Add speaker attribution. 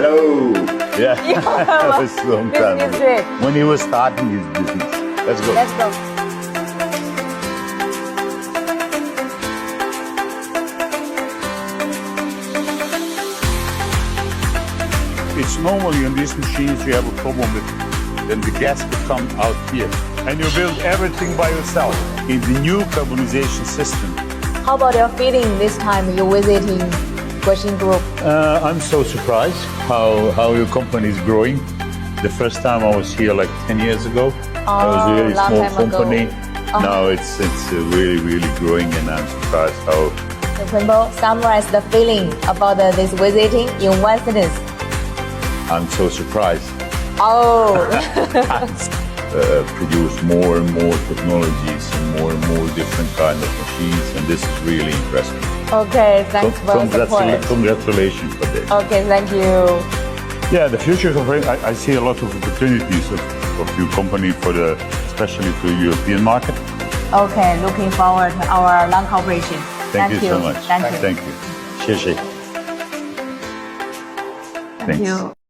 Speaker 1: Hello.
Speaker 2: Yeah, that was a long time
Speaker 3: Business
Speaker 2: ago.
Speaker 3: trip.
Speaker 2: When he was starting his business. Let's go.
Speaker 3: Let's go.
Speaker 2: It's normally on these machines you have a problem with then the gas will come out here. And you build everything by yourself. In the new carbonization system,
Speaker 3: How about your feeling this time you're visiting Guoxin Group?
Speaker 2: I'm so surprised how your company is growing. The first time I was here like 10 years ago. It was a really
Speaker 3: long
Speaker 2: small
Speaker 3: time ago.
Speaker 2: company. Now it's really growing, and I'm surprised how
Speaker 3: So Quimbo, summarize the feeling about this visiting in one sentence.
Speaker 2: I'm so surprised.
Speaker 3: Oh,
Speaker 2: Produce more and more technologies and more different kind of machines, and this is really impressive.
Speaker 3: okay. Thanks for the support.
Speaker 2: Congratulations for this.
Speaker 3: Okay, thank you.
Speaker 2: Yeah, the future of I see a lot of opportunities of your company especially for the European market.
Speaker 3: Okay, looking forward to our long cooperation.
Speaker 2: Thank you so much.
Speaker 3: Thank you.
Speaker 2: Thank you. 谢谢.
Speaker 3: Thank
Speaker 2: Thanks.
Speaker 3: you.